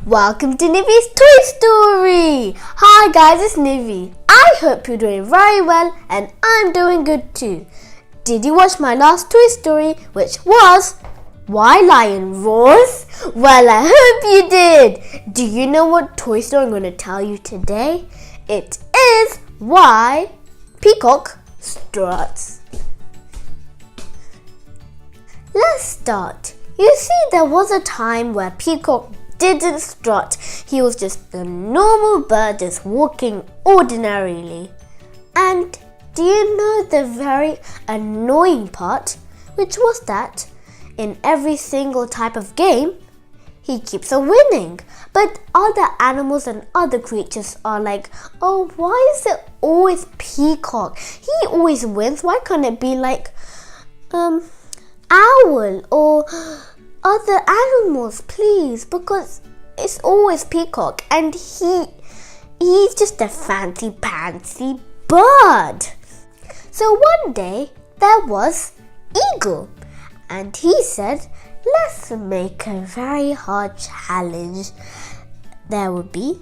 Welcome to Nivi's Toy Story! Hi guys, it's Nivi. I hope you're doing very well and I'm doing good too. Did you watch my last Toy Story, which was Why Lion Roars? Well, I hope you did. Do you know what Toy Story I'm going to tell you today? It is Why Peacock Struts. Let's start. You see, there was a time where Peacock didn't strut. He was just a normal bird just walking ordinarily. And do you know the very annoying part? Which was that in every single type of game, he keeps on winning. But other animals and other creatures are like, oh, why is it always Peacock? He always wins. Why can't it be like owl or other animals, please? Because it's always Peacock and he's just a fancy pantsy bird. So one day there was Eagle and he said, let's make a very hard challenge. There will be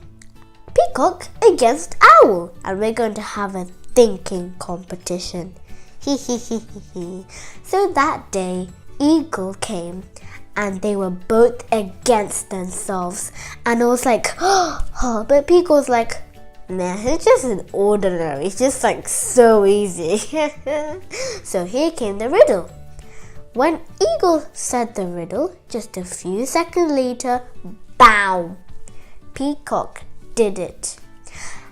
Peacock against Owl and we're going to have a thinking competition. So that day Eagle came and they were both against themselves. And I was like, oh, but Peacock was like, nah, it's just an ordinary. It's just like so easy. So here came the riddle. When Eagle said the riddle, just a few seconds later, bow, Peacock did it.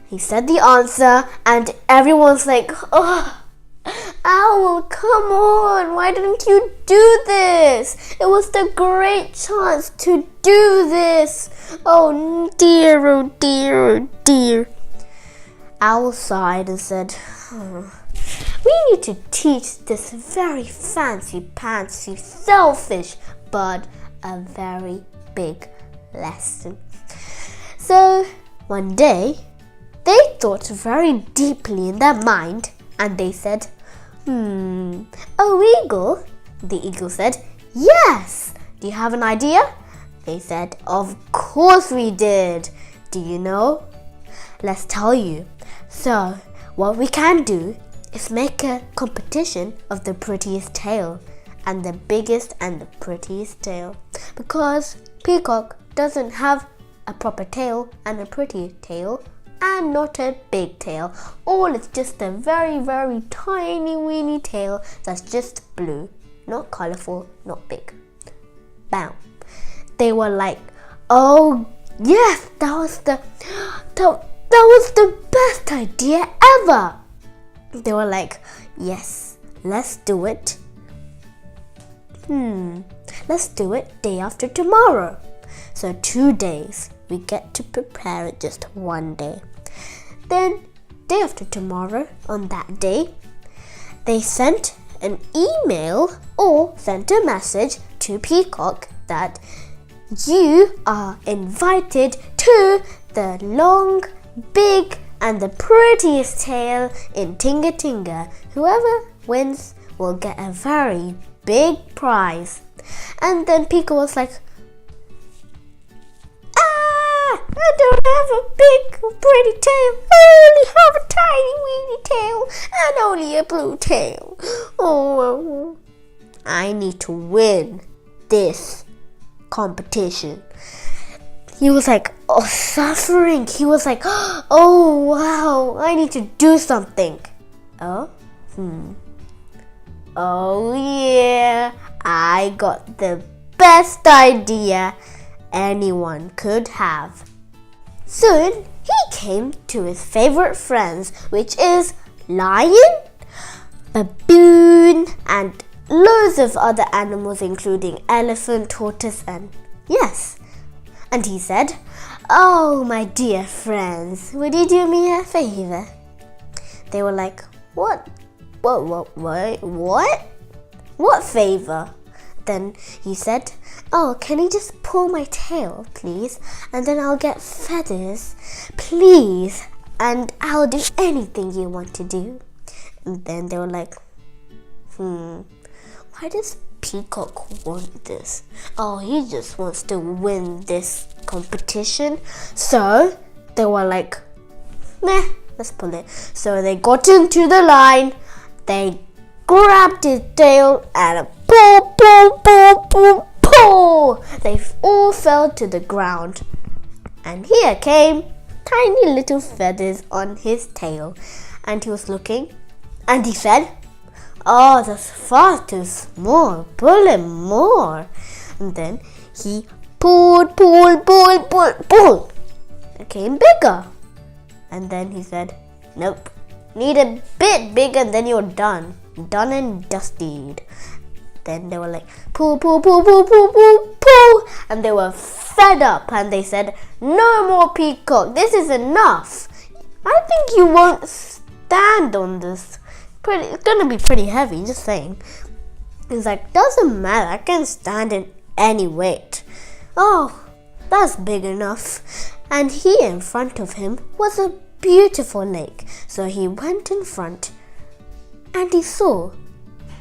He said the answer and everyone's like, oh, Owl, come on, why didn't you do this? It was the great chance to do this. Oh dear, oh dear, oh dear. Owl sighed and said, we need to teach this very fancy pantsy selfish bird a very big lesson. So one day they thought very deeply in their mind and they said, oh, Eagle? The Eagle said, yes. Do you have an idea? They said, of course we did. Do you know? Let's tell you. So, what we can do is make a competition of the prettiest tail and the biggest and the prettiest tail. Because Peacock doesn't have a proper tail and a pretty tail and not a big tail. All it's just a very, very tiny weeny tail that's just blue. Not colourful, not big. Bam. They were like, oh yes, that was the best idea ever. They were like, yes, let's do it. Let's do it day after tomorrow. So 2 days. We get to prepare it just one day. Then, day after tomorrow, on that day, they sent an email or sent a message to Peacock that you are invited to the long, big, and the prettiest tail in Tinga Tinga. Whoever wins will get a very big prize. And then Peacock was like, I don't have a big, pretty tail. I only have a tiny, weeny tail and only a blue tail. Oh, I need to win this competition. He was like, oh, suffering. He was like, oh, wow, I need to do something. Oh, oh, yeah, I got the best idea anyone could have. Soon he came to his favorite friends, which is Lion, Baboon, and loads of other animals including elephant, tortoise, and yes. And he said, oh, my dear friends, would you do me a favor? They were like, what? What favor? Then he said, oh, can you just pull my tail, please? And then I'll get feathers, please. And I'll do anything you want to do. And then they were like, why does Peacock want this? Oh, he just wants to win this competition. So they were like, meh, let's pull it. So they got into the line. They grabbed his tail and pull, pull, pull, pull, pull. They all fell to the ground. And here came tiny little feathers on his tail. And he was looking. And he said, oh, that's far too small. Pull it more. And then he pulled, pulled, pulled, pulled, pulled. It became bigger. And then he said, nope. Need a bit bigger, then you're done. Done and dusted. Then they were like, pull, pull, pull, pull, pull, pull, pull. And they were fed up. And they said, no more Peacock. This is enough. I think you won't stand on this. It's going to be pretty heavy, just saying. He's like, doesn't matter. I can stand in any weight. Oh, that's big enough. And here in front of him was a beautiful lake. So he went in front and he saw.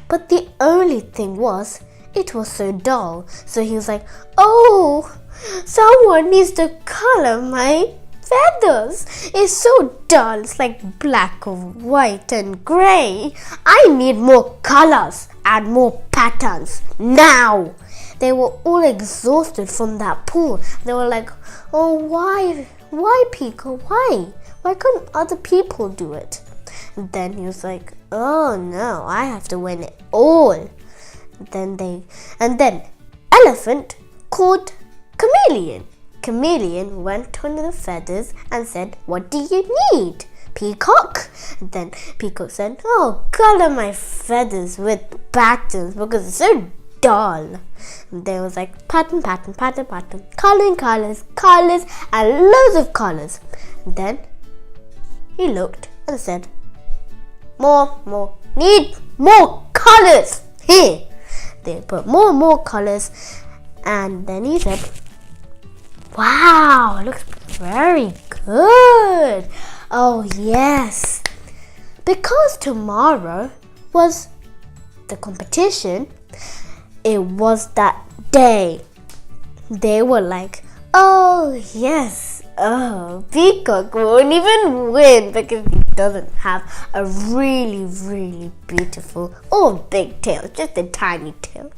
But the only thing was, it was so dull. So he was like, oh, someone needs to color my feathers. It's so dull. It's like black or white and grey. I need more colors and more patterns now. They were all exhausted from that pool. They were like, oh, why Peacock? Why couldn't other people do it? And then he was like, oh no, I have to win it all. And then Elephant called Chameleon. Chameleon went on the feathers and said, what do you need, Peacock? And then Peacock said, oh, color my feathers with patterns because it's so dull. And there was like pattern, pattern, pattern, pattern, coloring colors, colors, and loads of colors. And then he looked and said, more, need more colors. Here. They put more colors. And then he said, wow, it looks very good. Oh, yes. Because tomorrow was the competition, it was that day. They were like, oh, yes. Oh, Peacock won't even win because he doesn't have a really, really beautiful or big tail, just a tiny tail.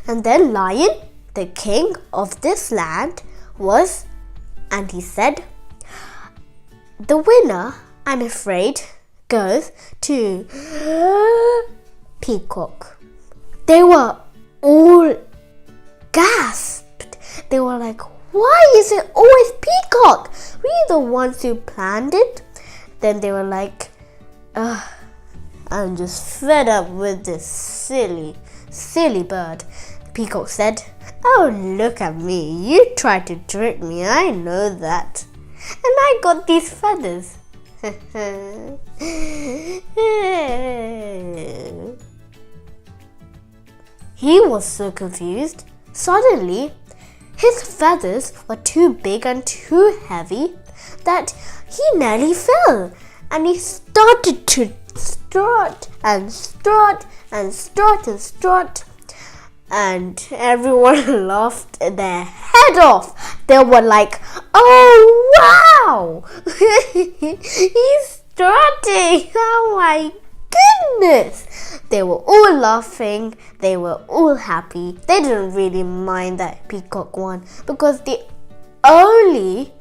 And then Lion, the king of this land, was, and he said, the winner, I'm afraid, goes to Peacock. They were all gasped. They were like, why is it always Peacock? We're the ones who planned it. Then they were like, I'm just fed up with this silly bird. Peacock said, oh, look at me. You tried to trick me. I know that. And I got these feathers. He was so confused. Suddenly, his feathers were too big and too heavy that he nearly fell. And he started to strut and strut and strut and strut. And everyone laughed their head off. They were like, oh, wow! He's strutting! Oh my goodness! They were all laughing. They were all happy. They didn't really mind that Peacock won because the only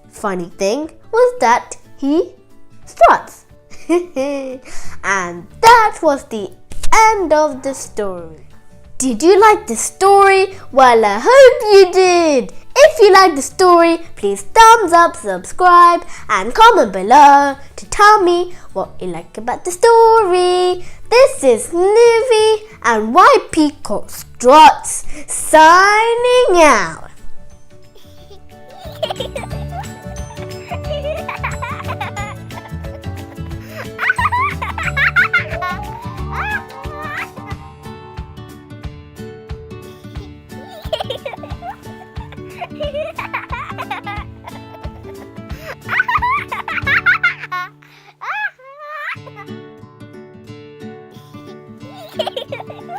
funny thing was that he struts. And that was the end of the story. Did you like the story? Well, I hope you did. If you like the story, please thumbs up, subscribe, and comment below to tell me what you like about the story. This is Nivi and Why Peacock Struts signing out. Hehehehe